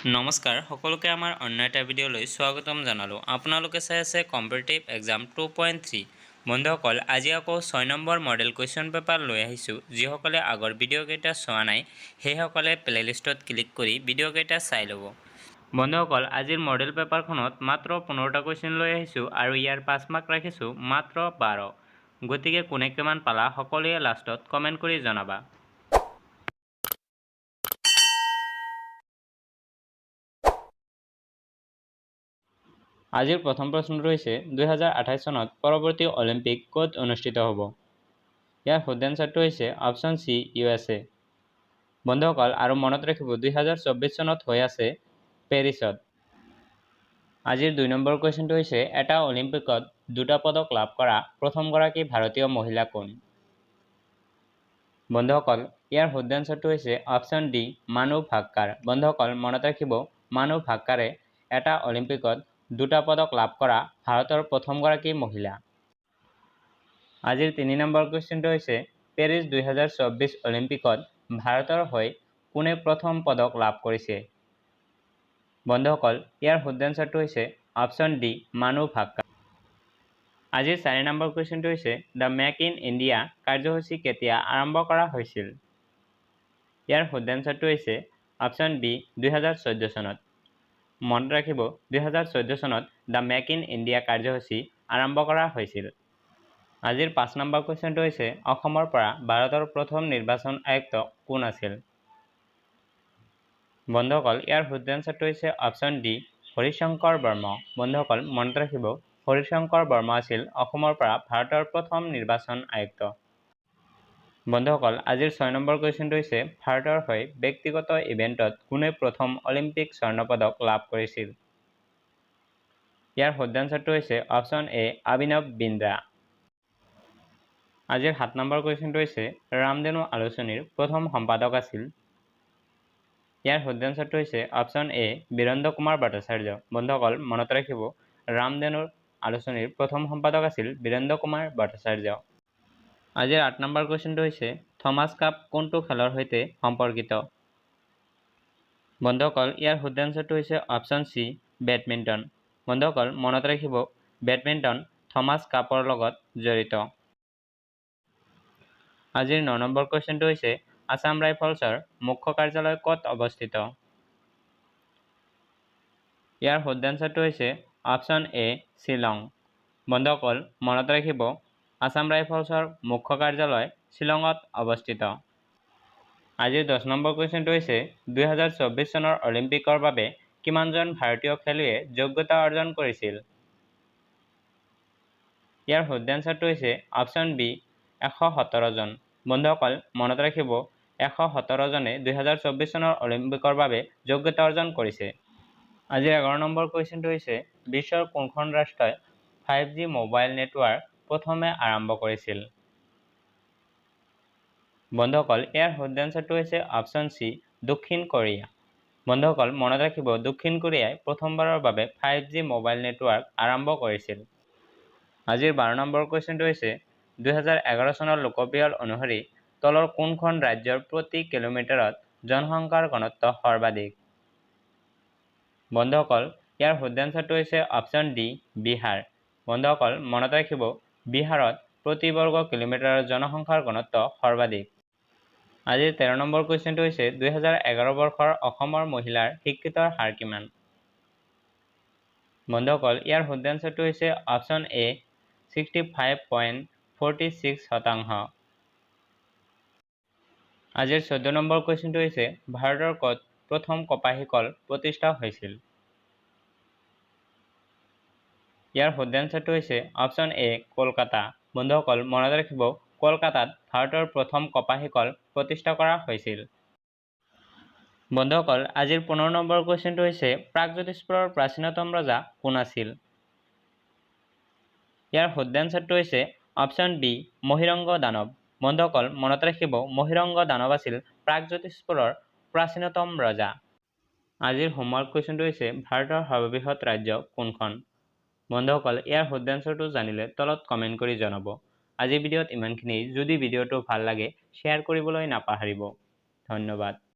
নমস্কাৰ সকলোকে আমাৰ অন্য এটা ভিডিঅ'লৈ স্বাগতম জনালোঁ। আপোনালোকে চাই আছে কম্পিটিটিভ এক্সাম 2.3। বন্ধুসকল, আজি আকৌ 6 নম্বৰ মডেল কুৱেশ্যন পেপাৰ লৈ আহিছোঁ। যিসকলে আগৰ ভিডিঅ'কেইটা চোৱা নাই সেইসকলে প্লেলিষ্টত ক্লিক কৰি ভিডিঅ'কেইটা চাই ল'ব। বন্ধুসকল, আজিৰ মডেল পেপাৰখনত মাত্ৰ 15টা কুৱেশ্যন লৈ আহিছোঁ আৰু ইয়াৰ 5 মাৰ্ক ৰাখিছোঁ মাত্ৰ 12। গতিকে কোনে কিমান পালা সকলোৱে লাষ্টত কমেণ্ট কৰি জনাবা। আজিৰ প্ৰথম প্ৰশ্নটো হৈছে 2028 চনত পৰৱৰ্তী অলিম্পিক ক'ত অনুষ্ঠিত হ'ব? ইয়াৰ শুদ্ধ এনচাৰটো হৈছে অপশ্যন চি USA। বন্ধুসকল, আৰু মনত ৰাখিব 2024 চনত হৈ আছে পেৰিছত। আজিৰ 2 নম্বৰ কুৱেশ্যনটো হৈছে এটা অলিম্পিকত 2টা পদক লাভ কৰা প্ৰথমগৰাকী ভাৰতীয় মহিলা কোন? বন্ধুসকল, ইয়াৰ শুদ্ধ এনচাৰটো হৈছে অপশ্যন ডি মানু ভাক্কাৰ। বন্ধুসকল, মনত ৰাখিব মানু ভাক্কাৰে এটা অলিম্পিকত 2টা পদক লাভ কৰা ভাৰতৰ প্ৰথমগৰাকী মহিলা। আজিৰ 3 নম্বৰ কুৱেশ্যনটো হৈছে পেৰিছ 2024 অলিম্পিকত ভাৰতৰ হৈ কোনে প্ৰথম পদক লাভ কৰিছে? বন্ধুসকল, ইয়াৰ শুদ্ধ এনচাৰটো হৈছে অপশ্যন ডি মানু ভাক্কাৰ। আজিৰ 4 নম্বৰ কুৱেশ্যনটো হৈছে দ্য মেক ইন ইণ্ডিয়া কাৰ্যসূচী কেতিয়া আৰম্ভ কৰা হৈছিল? ইয়াৰ শুদ্ধ এনচাৰটো হৈছে অপশ্যন বি 2014 চনত। মনত ৰাখিব 2014 চনত দ্য মেক ইন ইণ্ডিয়া কাৰ্যসূচী আৰম্ভ কৰা হৈছিল। আজিৰ 5 নম্বৰ কুৱেশ্যনটো হৈছে অসমৰ পৰা ভাৰতৰ প্ৰথম নিৰ্বাচন আয়ুক্ত কোন আছিল? বন্ধুসকল, ইয়াৰ শুদ্ধ এনচাৰটো হৈছে অপশ্যন ডি হৰিশংকৰ বৰ্মা। বন্ধুসকল, মনত ৰাখিব হৰিশংকৰ বৰ্মা আছিল অসমৰ পৰা ভাৰতৰ প্ৰথম নিৰ্বাচন আয়ুক্ত। বন্ধুসকল, আজিৰ 6 নম্বৰ কুৱেশ্যনটো হৈছে ভাৰতৰ হৈ ব্যক্তিগত ইভেণ্টত কোনে প্ৰথম অলিম্পিক স্বৰ্ণ পদক লাভ কৰিছিল? ইয়াৰ শুদ্ধ এনচাৰটো হৈছে অপশ্যন এ অভিনৱ বিন্দ্ৰা। আজিৰ 7 নম্বৰ কুৱেশ্যনটো হৈছে ৰামধেনু আলোচনীৰ প্ৰথম সম্পাদক আছিল? ইয়াৰ শুদ্ধ এনচাৰটো হৈছে অপশ্যন এ বীৰেন্দ্ৰ কুমাৰ ভট্টাচাৰ্য। বন্ধুসকল, মনত ৰাখিব ৰামধেনুৰ আলোচনীৰ প্ৰথম সম্পাদক আছিল বীৰেন্দ্ৰ কুমাৰ ভট্টাচাৰ্য। আজিৰ 8 নম্বৰ কুৱেশ্যনটো হৈছে থমাছ কাপ কোনটো খেলৰ সৈতে সম্পৰ্কিত? বন্ধুসকল, ইয়াৰ শুদ্ধ এনচাৰটো হৈছে অপশ্যন চি বেডমিণ্টন। বন্ধুসকল, মনত ৰাখিব বেডমিণ্টন থমাছ কাপৰ লগত জড়িত। আজিৰ 9 নম্বৰ কুৱেশ্যনটো হৈছে আছাম ৰাইফলছৰ মুখ্য কাৰ্যালয় ক'ত অৱস্থিত? ইয়াৰ শুদ্ধ এনচাৰটো হৈছে অপশ্যন এ শ্বিলং। বন্ধুসকল, মনত ৰাখিব আছাম ৰাইফলছৰ মুখ্য কাৰ্যালয় শ্বিলঙত অৱস্থিত। আজিৰ 10 নম্বৰ কুৱেশ্যনটো হৈছে 2024 চনৰ অলিম্পিকৰ বাবে কিমানজন ভাৰতীয় খেলুৱৈয়ে যোগ্যতা অৰ্জন কৰিছিল? ইয়াৰ শুদ্ধ এনচাৰটো হৈছে অপশ্যন বি 117 জন। বন্ধুসকল, মনত ৰাখিব 117 জনে 2024 চনৰ অলিম্পিকৰ বাবে যোগ্যতা অৰ্জন কৰিছে। আজিৰ 11 নম্বৰ কুৱেশ্যনটো হৈছে বিশ্বৰ কোনখন ৰাষ্ট্ৰই 5G মোবাইল নেটৱৰ্ক প্ৰথমে আৰম্ভ কৰিছিল? বন্ধুসকল, ইয়াৰ শুদ্ধ এনচাৰটো হৈছে অপশ্যন চি দক্ষিণ কোৰিয়া। বন্ধুসকল, মনত ৰাখিব দক্ষিণ কোৰিয়াই প্ৰথমবাৰৰ বাবে 5G মোবাইল নেটৱৰ্ক আৰম্ভ কৰিছিল। আজিৰ 12 নম্বৰ কুৱেশ্যনটো হৈছে 2011 চনৰ লোকপিয়ল অনুসৰি তলৰ কোনখন ৰাজ্যৰ প্ৰতি কিলোমিটাৰত জনসংখ্যাৰ ঘনত্ব সৰ্বাধিক? বন্ধুসকল, ইয়াৰ শুদ্ধ এনচাৰটো হৈছে অপশ্যন ডি বিহাৰ। বন্ধুসকল, মনত ৰাখিব বিহাৰত প্ৰতি বৰ্গ কিলোমিটাৰৰ জনসংখ্যাৰ ঘনত্ব সৰ্বাধিক। আজিৰ 13 নম্বৰ কুৱেশ্যনটো হৈছে 2011 বৰ্ষৰ অসমৰ মহিলাৰ শিক্ষিতৰ হাৰ কিমান? বন্ধুসকল, ইয়াৰ শুদ্ধ এনচাৰটো হৈছে অপশ্যন এ 65.46%। আজিৰ 14 নম্বৰ কুৱেশ্যনটো হৈছে ভাৰতৰ ক'ত প্ৰথম কপাহী কল প্ৰতিষ্ঠা হৈছিল? ইয়াৰ শুদ্ধ এনচাৰটো হৈছে অপশ্যন এ কলকাতা। বন্ধুসকল, মনত ৰাখিব কলকাতাত ভাৰতৰ প্ৰথম কপাহী কল প্ৰতিষ্ঠা কৰা হৈছিল। বন্ধুসকল, আজিৰ 15 নম্বৰ কুৱেশ্যনটো হৈছে প্ৰাগজ্যোতিষপুৰৰ প্ৰাচীনতম ৰজা কোন আছিল? ইয়াৰ শুদ্ধ এনচাৰটো হৈছে অপশ্যন বি মহিৰংগ দানৱ। বন্ধুসকল, মনত ৰাখিব মহিৰংগ দানৱ আছিল প্ৰাগজ্যোতিষপুৰৰ প্ৰাচীনতম ৰজা। আজিৰ হোমৱৰ্ক কুৱেশ্যনটো হৈছে ভাৰতৰ সৰ্ববৃহৎ ৰাজ্য কোনখন? বন্ধুসকল, ইয়াৰ শুদ্ধ এনচাৰটো জানিলে তলত কমেণ্ট কৰি জনাব। আজিৰ ভিডিঅ'ত ইমানখিনিয়েই। যদি ভিডিঅ'টো ভাল লাগে শ্বেয়াৰ কৰিবলৈ নাপাহৰিব। ধন্যবাদ।